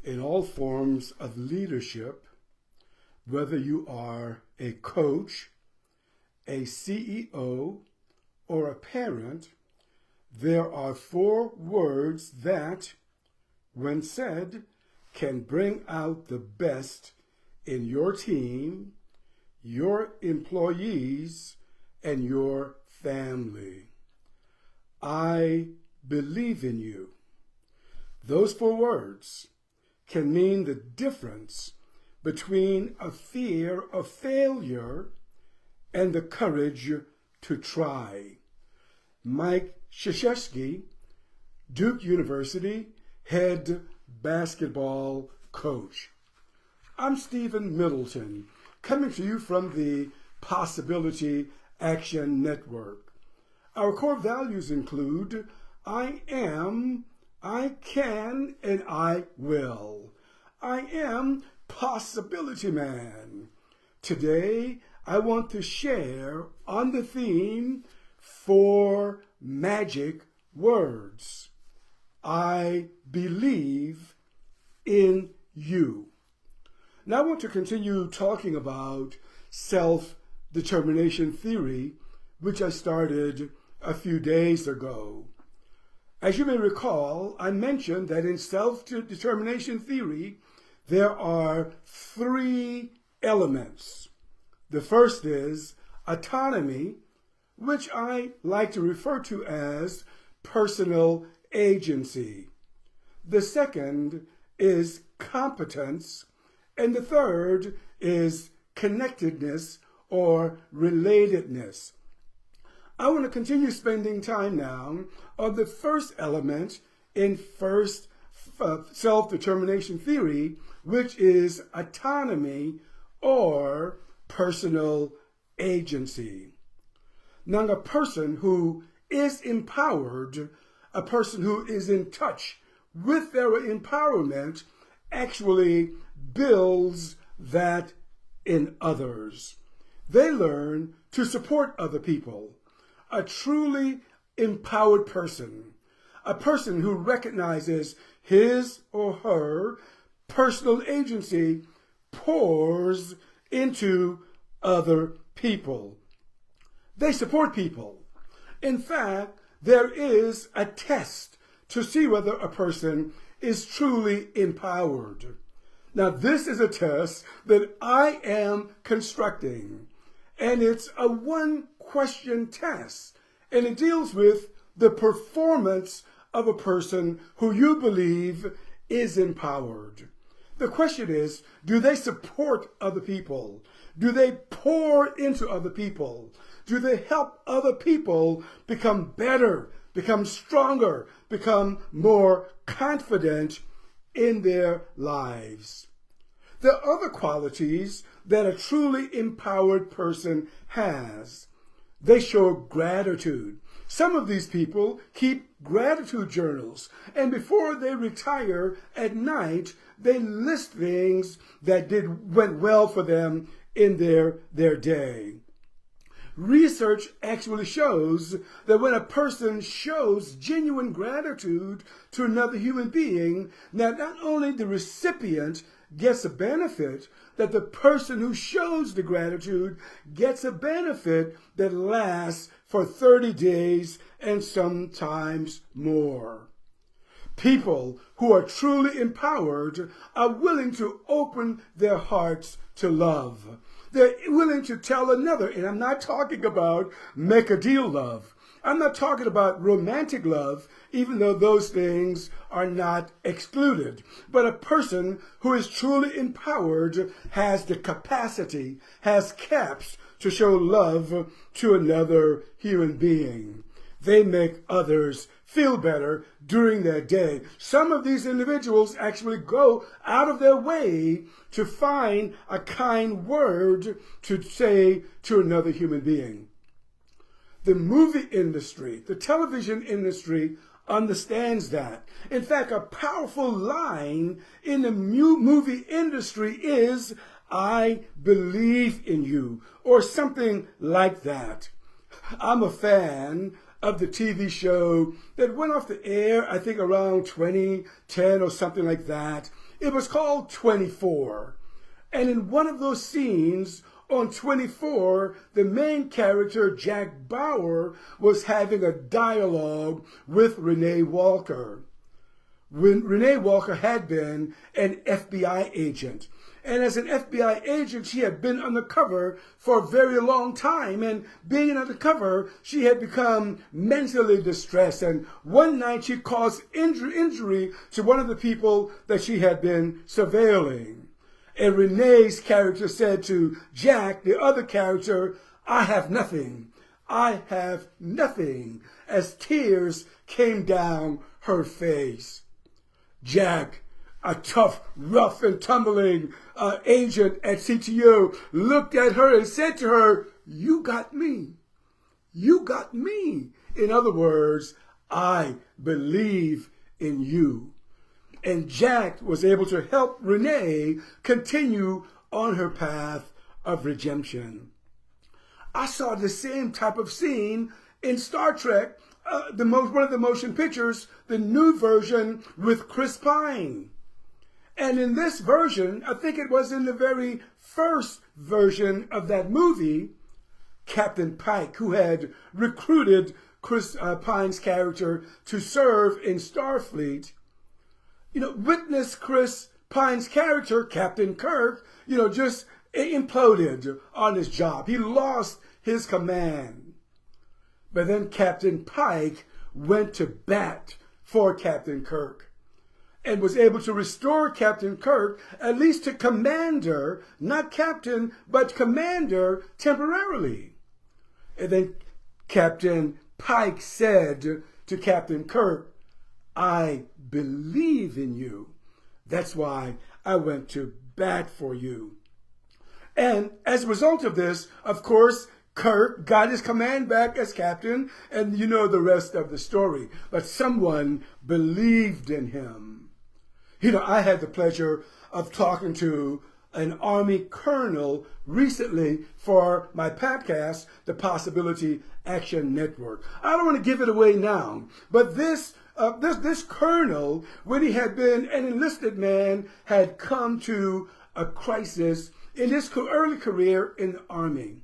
in all forms of leadership, whether you are a coach, a CEO, or a parent, there are 4 words that, when said, can bring out the best in your team, your employees, and your family. I believe in you. Those 4 words can mean the difference between a fear of failure and the courage to try. Mike Krzyzewski, Duke University head basketball coach. I'm Stephen Middleton, coming to you from the Possibility Action Network. Our core values include I am, I can, and I will. I am Possibility Man. Today, I want to share on the theme 4 magic words. I believe in you. Now I want to continue talking about self-determination theory, which I started a few days ago. As you may recall, I mentioned that in self-determination theory, there are 3 elements. The first is autonomy, which I like to refer to as personal agency. The second is competence, and the third is connectedness or relatedness. I want to continue spending time now on the first element in first self-determination theory, which is autonomy or personal agency. Now, a person who is empowered, a person who is in touch with their empowerment, actually builds that in others. They learn to support other people. A truly empowered person, a person who recognizes his or her personal agency, pours into other people. They support people. In fact, there is a test to see whether a person is truly empowered. Now, this is a test that I am constructing, and it's a 1-question test, and it deals with the performance of a person who you believe is empowered. The question is, do they support other people? Do they pour into other people? Do they help other people become better, become stronger, become more confident in their lives? There are other qualities that a truly empowered person has. They show gratitude. Some of these people keep gratitude journals, and before they retire at night, they list things that went well for them in their day. Research actually shows that when a person shows genuine gratitude to another human being, now not only the recipient gets a benefit, that the person who shows the gratitude gets a benefit that lasts for 30 days and sometimes more. People who are truly empowered are willing to open their hearts to love. They're willing to tell another, and I'm not talking about make a deal love. I'm not talking about romantic love, even though those things are not excluded. But a person who is truly empowered has the capacity, has caps to show love to another human being. They make others feel better during their day. Some of these individuals actually go out of their way to find a kind word to say to another human being. The movie industry, the television industry understands that. In fact, a powerful line in the movie industry is, I believe in you, or something like that. I'm a fan of the TV show that went off the air, I think around 2010 or something like that. It was called 24. And in one of those scenes on 24, the main character, Jack Bauer, was having a dialogue with Renee Walker. When Renee Walker had been an FBI agent. And as an FBI agent, she had been undercover for a very long time. And being undercover, she had become mentally distressed. And one night she caused injury to one of the people that she had been surveilling. And Renee's character said to Jack, the other character, "I have nothing. I have nothing," as tears came down her face. Jack, a tough, rough, and tumbling agent at CTU, looked at her and said to her, "You got me. You got me." In other words, I believe in you. And Jack was able to help Renee continue on her path of redemption. I saw the same type of scene in Star Trek, one of the motion pictures, the new version with Chris Pine. And in this version, I think it was in the very first version of that movie, Captain Pike, who had recruited Chris Pine's character to serve in Starfleet, witness Chris Pine's character, Captain Kirk, just imploded on his job. He lost his command. But then Captain Pike went to bat for Captain Kirk and was able to restore Captain Kirk at least to commander, not captain, but commander temporarily. And then Captain Pike said to Captain Kirk, "I believe in you. That's why I went to bat for you." And as a result of this, of course, Kirk got his command back as captain, and you know the rest of the story. But someone believed in him. I had the pleasure of talking to an Army colonel recently for my podcast, the Possibility Action Network. I don't want to give it away now, but this colonel, when he had been an enlisted man, had come to a crisis in his early career in the Army.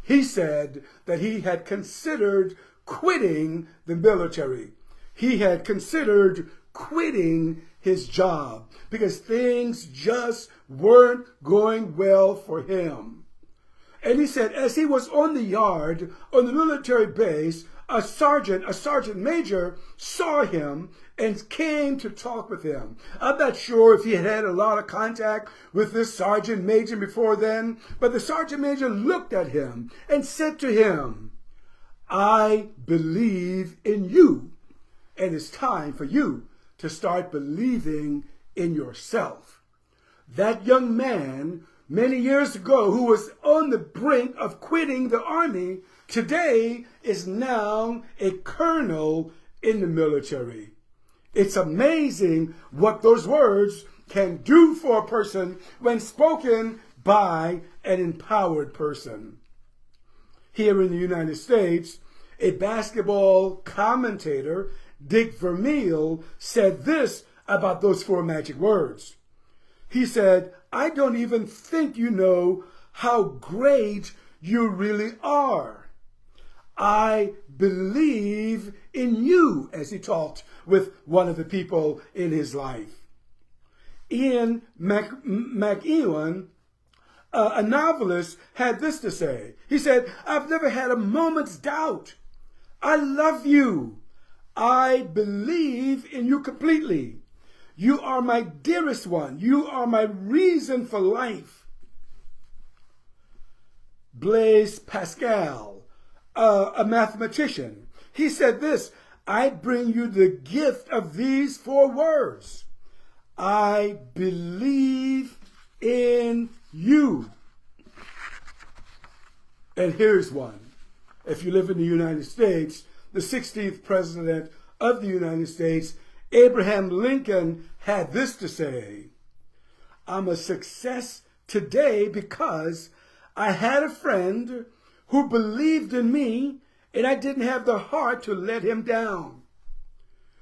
He said that he had considered quitting the military. He had considered quitting his job because things just weren't going well for him. And he said as he was on the yard on the military base, a sergeant major saw him and came to talk with him. I'm not sure if he had had a lot of contact with this sergeant major before then, but the sergeant major looked at him and said to him, "I believe in you, and it's time for you to start believing in yourself." That young man, many years ago, who was on the brink of quitting the Army, today is now a colonel in the military. It's amazing what those words can do for a person when spoken by an empowered person. Here in the United States, a basketball commentator, Dick Vermeil, said this about those four magic words. He said, "I don't even think you know how great you really are. I believe in you," as he talked with one of the people in his life. Ian McEwan, a novelist, had this to say. He said, "I've never had a moment's doubt. I love you. I believe in you completely. You are my dearest one. You are my reason for life." Blaise Pascal, a mathematician, he said this, "I bring you the gift of these four words. I believe in you." And here's one. If you live in the United States, the 16th president of the United States, Abraham Lincoln, had this to say, "I'm a success today because I had a friend who believed in me and I didn't have the heart to let him down."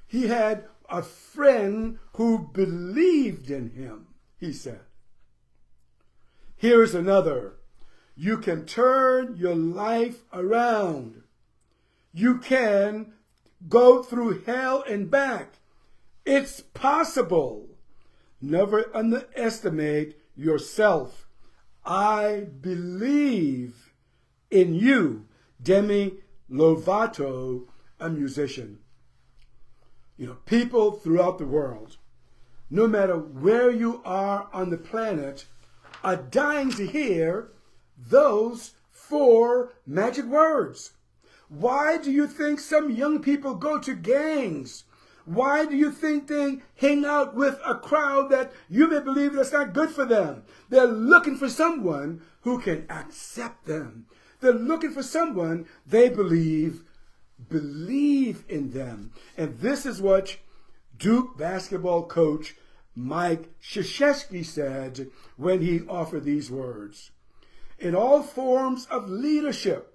He had a friend who believed in him, he said. Here's another. You can turn your life around. You can go through hell and back. It's possible. Never underestimate yourself. I believe in you. Demi Lovato, a musician. People throughout the world, no matter where you are on the planet, are dying to hear those 4 magic words. Why do you think some young people go to gangs? Why do you think they hang out with a crowd that you may believe that's not good for them? They're looking for someone who can accept them. They're looking for someone they believe in them. And this is what Duke basketball coach Mike Krzyzewski said when he offered these words. In all forms of leadership,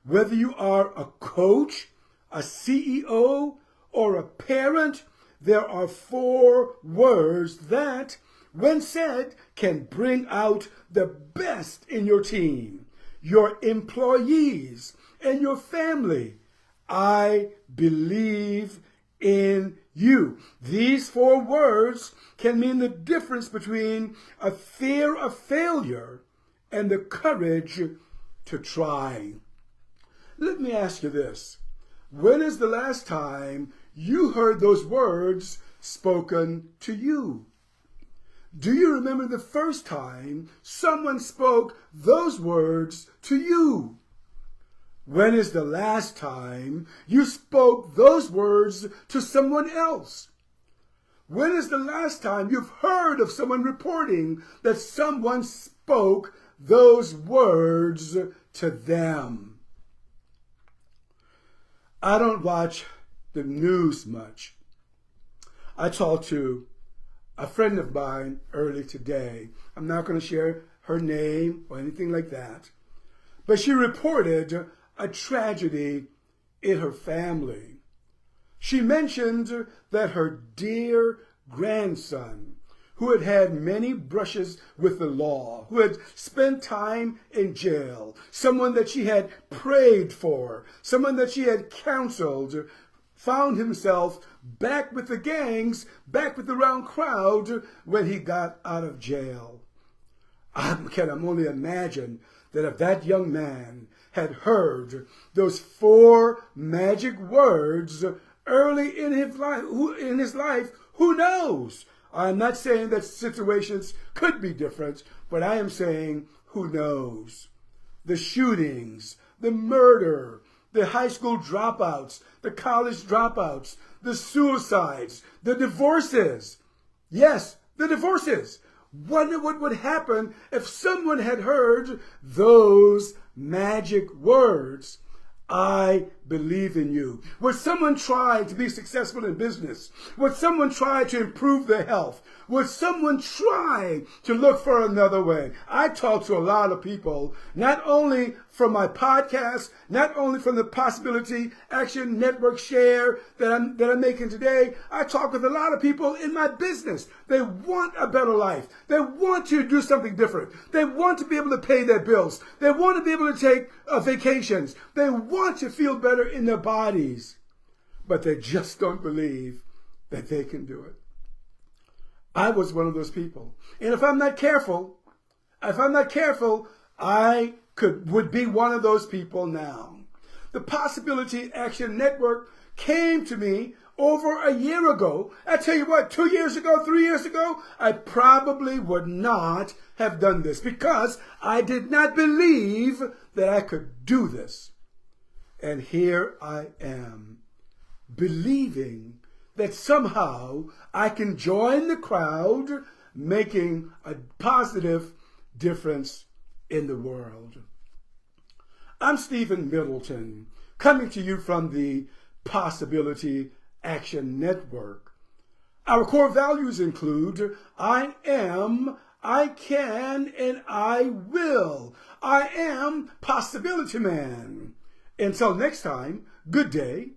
whether you are a coach, a CEO, or a parent, there are 4 words that, when said, can bring out the best in your team, your employees, and your family. I believe in you. These 4 words can mean the difference between a fear of failure and the courage to try. Let me ask you this. When is the last time you heard those words spoken to you? Do you remember the first time someone spoke those words to you? When is the last time you spoke those words to someone else? When is the last time you've heard of someone reporting that someone spoke those words to them? I don't watch the news much. I talked to a friend of mine early today. I'm not going to share her name or anything like that. But she reported a tragedy in her family. She mentioned that her dear grandson, who had had many brushes with the law, who had spent time in jail, someone that she had prayed for, someone that she had counseled, found himself back with the gangs, back with the round crowd when he got out of jail. I can only imagine that if that young man had heard those 4 magic words early in his life, who knows? I'm not saying that situations could be different, but I am saying, who knows? The shootings, the murder, the high school dropouts, the college dropouts, the suicides, the divorces. Yes, the divorces. Wonder what would happen if someone had heard those magic words. I believe in you. Would someone try to be successful in business? Would someone try to improve their health? Would someone try to look for another way? I talk to a lot of people, not only from my podcast, not only from the Possibility Action Network share that I'm making today. I talk with a lot of people in my business. They want a better life. They want to do something different. They want to be able to pay their bills. They want to be able to take vacations. They want to feel better in their bodies, but they just don't believe that they can do it. I was one of those people. And if I'm not careful, I would be one of those people now. The Possibility Action Network came to me over a year ago. I tell you what, 2 years ago, 3 years ago, I probably would not have done this because I did not believe that I could do this. And here I am, believing that somehow I can join the crowd, making a positive difference in the world. I'm Stephen Middleton, coming to you from the Possibility Action Network. Our core values include I am, I can, and I will. I am Possibility Man. Until next time, good day.